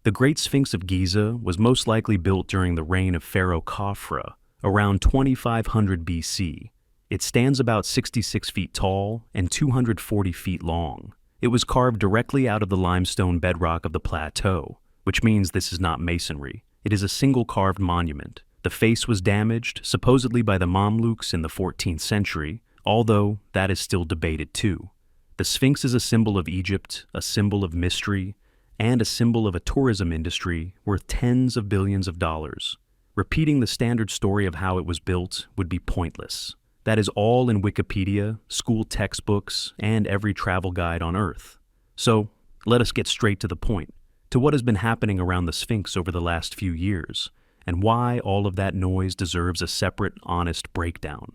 The Great Sphinx of Giza was most likely built during the reign of Pharaoh Khafre, around 2500 BC. It stands about 66 feet tall and 240 feet long. It was carved directly out of the limestone bedrock of the Plateau, which means this is not masonry. It is a single carved monument. The face was damaged, supposedly by the Mamluks in the 14th century, although that is still debated too. The Sphinx is a symbol of Egypt, a symbol of mystery, and a symbol of a tourism industry worth tens of billions of dollars. Repeating the standard story of how it was built would be pointless. That is all in Wikipedia, school textbooks, and every travel guide on Earth. So, let us get straight to the point, to what has been happening around the Sphinx over the last few years, and why all of that noise deserves a separate, honest breakdown.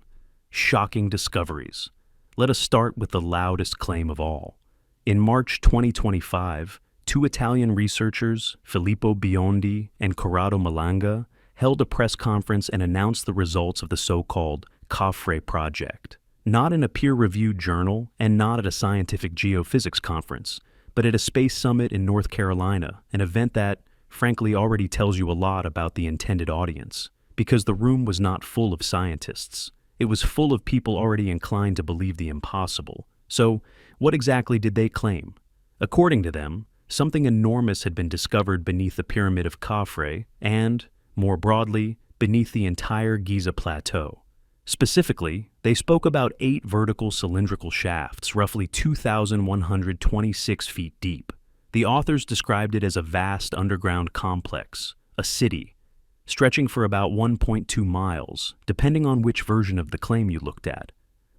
Shocking discoveries. Let us start with the loudest claim of all. In March 2025, two Italian researchers, Filippo Biondi and Corrado Malanga, held a press conference and announced the results of the so-called Khafre project. Not in a peer-reviewed journal and not at a scientific geophysics conference, but at a space summit in North Carolina, an event that, frankly, already tells you a lot about the intended audience, because the room was not full of scientists. It was full of people already inclined to believe the impossible. So, what exactly did they claim? According to them, something enormous had been discovered beneath the Pyramid of Khafre and, more broadly, beneath the entire Giza Plateau. Specifically, they spoke about 8 vertical cylindrical shafts, roughly 2,126 feet deep. The authors described it as a vast underground complex, a city, stretching for about 1.2 miles, depending on which version of the claim you looked at.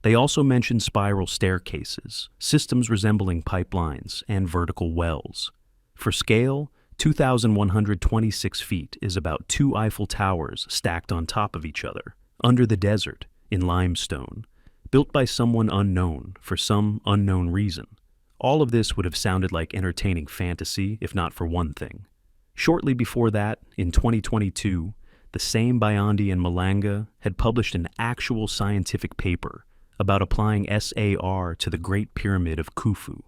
They also mentioned spiral staircases, systems resembling pipelines, and vertical wells. For scale, 2,126 feet is about 2 Eiffel Towers stacked on top of each other, under the desert, in limestone, built by someone unknown for some unknown reason. All of this would have sounded like entertaining fantasy, if not for one thing. Shortly before that, in 2022, the same Biondi and Malanga had published an actual scientific paper about applying SAR to the Great Pyramid of Khufu.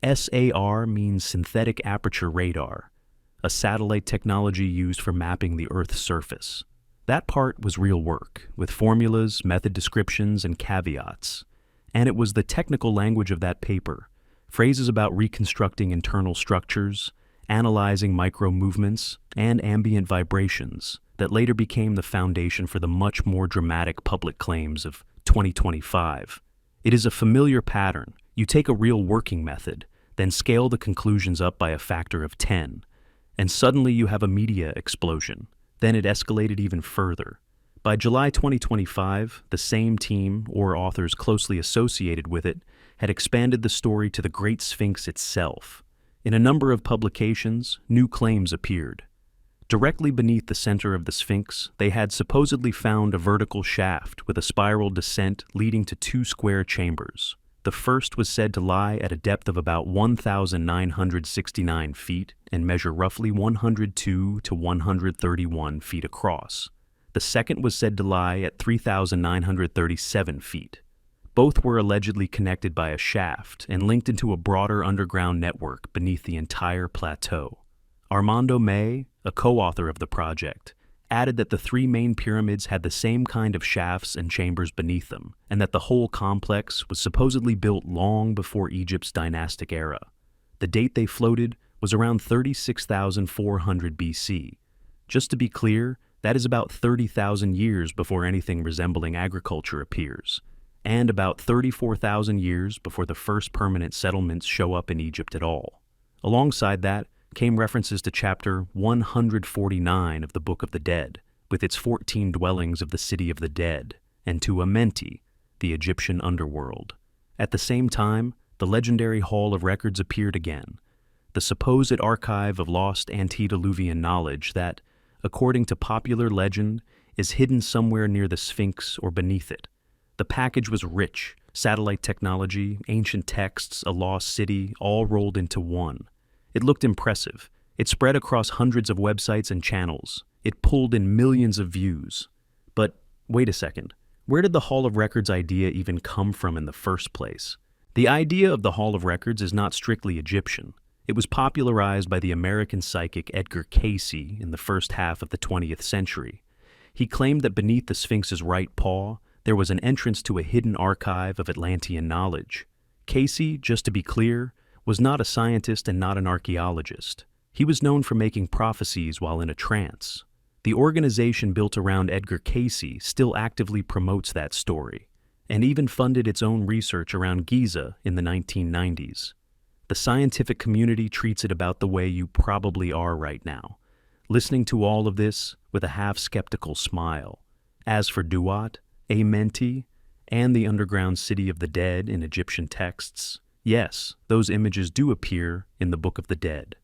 SAR means synthetic aperture radar, a satellite technology used for mapping the Earth's surface. That part was real work, with formulas, method descriptions, and caveats. And it was the technical language of that paper, phrases about reconstructing internal structures, analyzing micro-movements, and ambient vibrations, that later became the foundation for the much more dramatic public claims of 2025. It is a familiar pattern. You take a real working method, then scale the conclusions up by a factor of 10, and suddenly you have a media explosion. Then it escalated even further. By July 2025, the same team, or authors closely associated with it, had expanded the story to the Great Sphinx itself. In a number of publications, new claims appeared. Directly beneath the center of the Sphinx, they had supposedly found a vertical shaft with a spiral descent leading to 2 square chambers. The first was said to lie at a depth of about 1,969 feet and measure roughly 102 to 131 feet across. The second was said to lie at 3,937 feet. Both were allegedly connected by a shaft and linked into a broader underground network beneath the entire plateau. Armando May, a co-author of the project, added that the 3 main pyramids had the same kind of shafts and chambers beneath them, and that the whole complex was supposedly built long before Egypt's dynastic era. The date they floated was around 36,400 BC. Just to be clear, that is about 30,000 years before anything resembling agriculture appears, and about 34,000 years before the first permanent settlements show up in Egypt at all. Alongside that came references to chapter 149 of the Book of the Dead, with its 14 dwellings of the City of the Dead, and to Amenti, the Egyptian underworld. At the same time, the legendary Hall of Records appeared again, the supposed archive of lost antediluvian knowledge that, according to popular legend, is hidden somewhere near the Sphinx or beneath it. The package was rich: satellite technology, ancient texts, a lost city, all rolled into one. It looked impressive. It spread across hundreds of websites and channels. It pulled in millions of views. But wait a second, where did the Hall of Records idea even come from in the first place? The idea of the Hall of Records is not strictly Egyptian. It was popularized by the American psychic Edgar Cayce in the first half of the 20th century. He claimed that beneath the Sphinx's right paw, there was an entrance to a hidden archive of Atlantean knowledge. Cayce, just to be clear, was not a scientist and not an archaeologist. He was known for making prophecies while in a trance. The organization built around Edgar Cayce still actively promotes that story, and even funded its own research around Giza in the 1990s. The scientific community treats it about the way you probably are right now, listening to all of this with a half-skeptical smile. As for Duat, Amenti, and the underground city of the dead in Egyptian texts, yes, those images do appear in the Book of the Dead.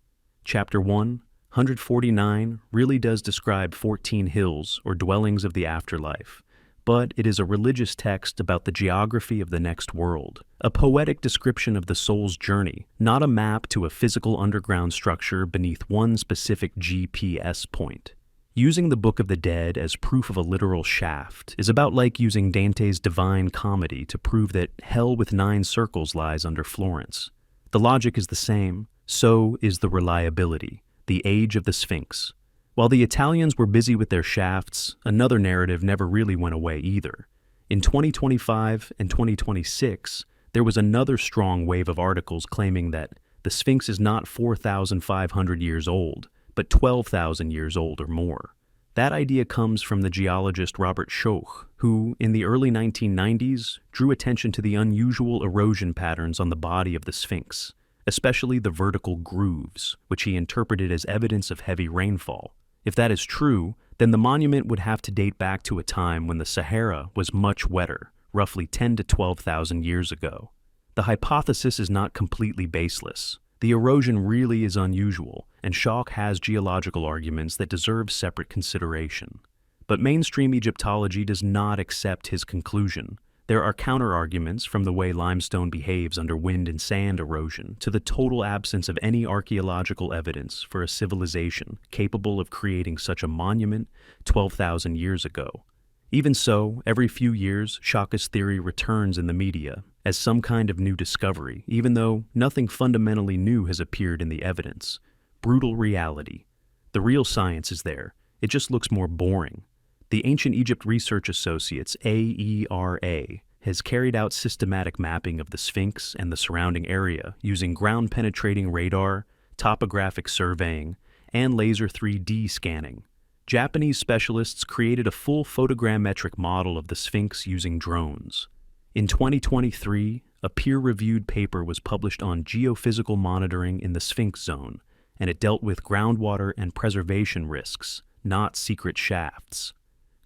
Chapter 149 really does describe 14 hills or dwellings of the afterlife, but it is a religious text about the geography of the next world, a poetic description of the soul's journey, not a map to a physical underground structure beneath one specific GPS point. Using the Book of the Dead as proof of a literal shaft is about like using Dante's Divine Comedy to prove that hell with 9 circles lies under Florence. The logic is the same, so is the reliability, the age of the Sphinx. While the Italians were busy with their shafts, another narrative never really went away either. In 2025 and 2026, there was another strong wave of articles claiming that the Sphinx is not 4,500 years old, but 12,000 years old or more. That idea comes from the geologist Robert Schoch, who, in the early 1990s, drew attention to the unusual erosion patterns on the body of the Sphinx, especially the vertical grooves, which he interpreted as evidence of heavy rainfall. If that is true, then the monument would have to date back to a time when the Sahara was much wetter, roughly 10 to 12,000 years ago. The hypothesis is not completely baseless. The erosion really is unusual, and Schoch has geological arguments that deserve separate consideration. But mainstream Egyptology does not accept his conclusion. There are counter-arguments, from the way limestone behaves under wind and sand erosion to the total absence of any archaeological evidence for a civilization capable of creating such a monument 12,000 years ago. Even so, every few years, Schoch's theory returns in the media as some kind of new discovery, even though nothing fundamentally new has appeared in the evidence. Brutal reality. The real science is there. It just looks more boring. The Ancient Egypt Research Associates, AERA, has carried out systematic mapping of the Sphinx and the surrounding area using ground-penetrating radar, topographic surveying, and laser 3D scanning. Japanese specialists created a full photogrammetric model of the Sphinx using drones. In 2023, a peer-reviewed paper was published on geophysical monitoring in the Sphinx zone, and it dealt with groundwater and preservation risks, not secret shafts.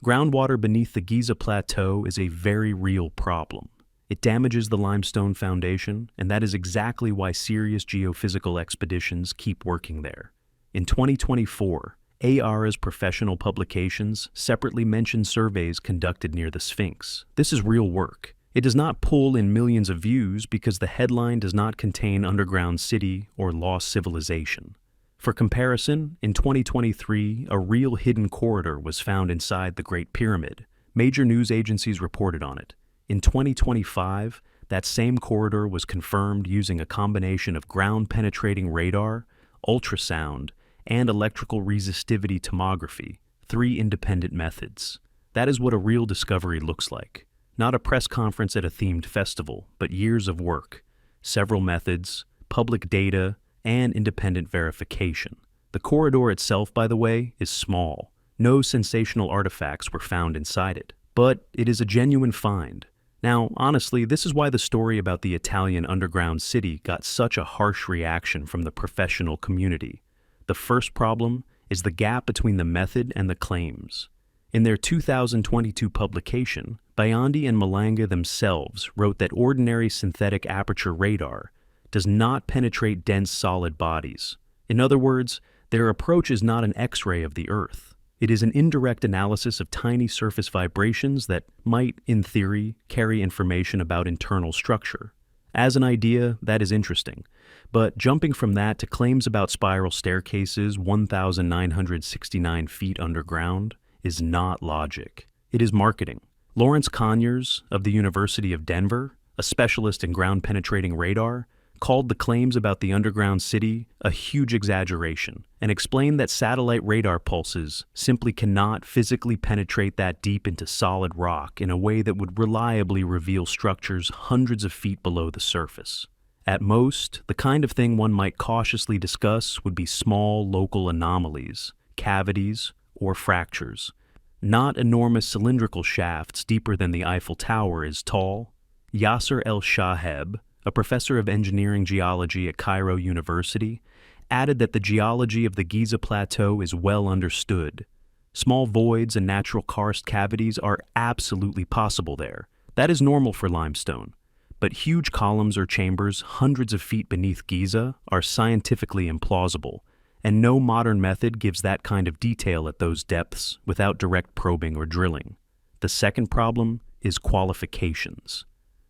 Groundwater beneath the Giza Plateau is a very real problem. It damages the limestone foundation, and that is exactly why serious geophysical expeditions keep working there. In 2024, ARA's professional publications separately mention surveys conducted near the Sphinx. This is real work. It does not pull in millions of views because the headline does not contain underground city or lost civilization. For comparison, in 2023, a real hidden corridor was found inside the Great Pyramid. Major news agencies reported on it. In 2025, that same corridor was confirmed using a combination of ground-penetrating radar, ultrasound, and electrical resistivity tomography, 3 independent methods. That is what a real discovery looks like. Not a press conference at a themed festival, but years of work, several methods, public data, and independent verification. The corridor itself, by the way, is small. No sensational artifacts were found inside it, but it is a genuine find. Now, honestly, this is why the story about the Italian underground city got such a harsh reaction from the professional community. The first problem is the gap between the method and the claims. In their 2022 publication, Biondi and Malanga themselves wrote that ordinary synthetic aperture radar does not penetrate dense solid bodies. In other words, their approach is not an X-ray of the Earth. It is an indirect analysis of tiny surface vibrations that might, in theory, carry information about internal structure. As an idea, that is interesting. But jumping from that to claims about spiral staircases 1,969 feet underground is not logic. It is marketing. Lawrence Conyers of the University of Denver, a specialist in ground-penetrating radar, called the claims about the underground city a huge exaggeration and explained that satellite radar pulses simply cannot physically penetrate that deep into solid rock in a way that would reliably reveal structures hundreds of feet below the surface. At most, the kind of thing one might cautiously discuss would be small local anomalies, cavities, or fractures. Not enormous cylindrical shafts deeper than the Eiffel Tower is tall. Yasser El-Shaheb, a professor of engineering geology at Cairo University, added that the geology of the Giza Plateau is well understood. Small voids and natural karst cavities are absolutely possible there. That is normal for limestone. But huge columns or chambers hundreds of feet beneath Giza are scientifically implausible, and no modern method gives that kind of detail at those depths without direct probing or drilling. The second problem is qualifications.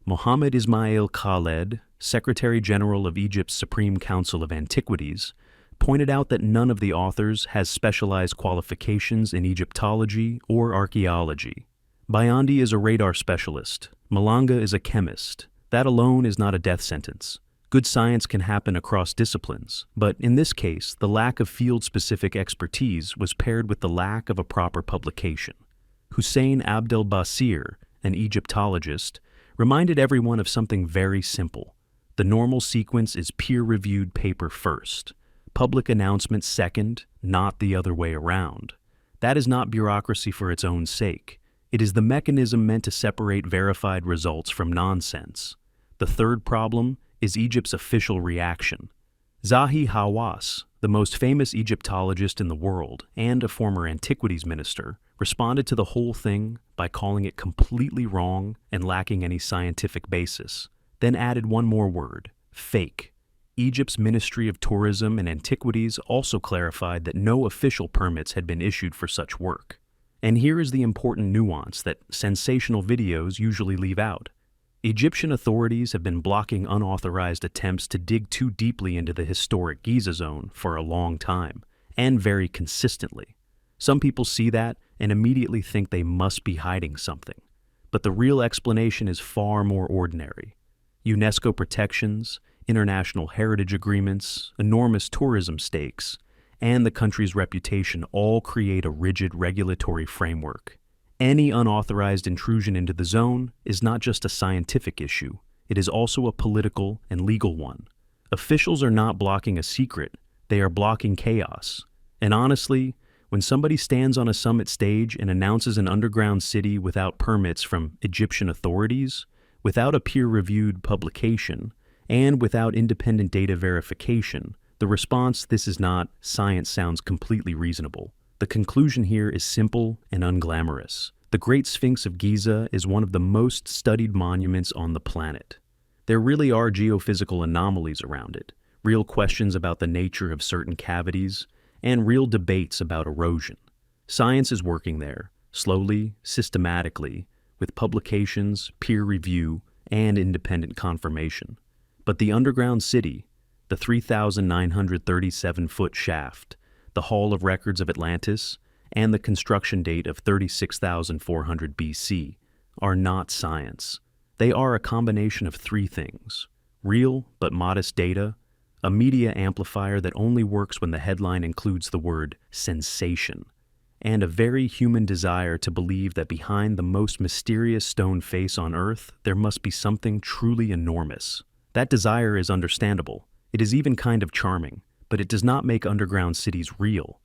Mohammed Ismail Khaled, Secretary General of Egypt's Supreme Council of Antiquities, pointed out that none of the authors has specialized qualifications in Egyptology or archaeology. Bayandi is a radar specialist. Malanga is a chemist. That alone is not a death sentence. Good science can happen across disciplines, but in this case, the lack of field-specific expertise was paired with the lack of a proper publication. Hussein Abdel Basir, an Egyptologist, reminded everyone of something very simple. The normal sequence is peer-reviewed paper first, public announcement second, not the other way around. That is not bureaucracy for its own sake. It is the mechanism meant to separate verified results from nonsense. The third problem is Egypt's official reaction. Zahi Hawass, the most famous Egyptologist in the world and a former antiquities minister, responded to the whole thing by calling it completely wrong and lacking any scientific basis, then added one more word: fake. Egypt's Ministry of Tourism and Antiquities also clarified that no official permits had been issued for such work. And here is the important nuance that sensational videos usually leave out. Egyptian authorities have been blocking unauthorized attempts to dig too deeply into the historic Giza zone for a long time, and very consistently. Some people see that and immediately think they must be hiding something. But the real explanation is far more ordinary. UNESCO protections, international heritage agreements, enormous tourism stakes, and the country's reputation all create a rigid regulatory framework. Any unauthorized intrusion into the zone is not just a scientific issue, it is also a political and legal one. Officials are not blocking a secret, they are blocking chaos. And honestly, when somebody stands on a summit stage and announces an underground city without permits from Egyptian authorities, without a peer-reviewed publication, and without independent data verification, the response, "This is not," science sounds completely reasonable. The conclusion here is simple and unglamorous. The Great Sphinx of Giza is one of the most studied monuments on the planet. There really are geophysical anomalies around it, real questions about the nature of certain cavities, and real debates about erosion. Science is working there, slowly, systematically, with publications, peer review, and independent confirmation. But the underground city, the 3,937-foot shaft, the Hall of Records of Atlantis, and the construction date of 36,400 BC, are not science. They are a combination of three things: real but modest data, a media amplifier that only works when the headline includes the word sensation, and a very human desire to believe that behind the most mysterious stone face on Earth, there must be something truly enormous. That desire is understandable. It is even kind of charming, but it does not make underground cities real.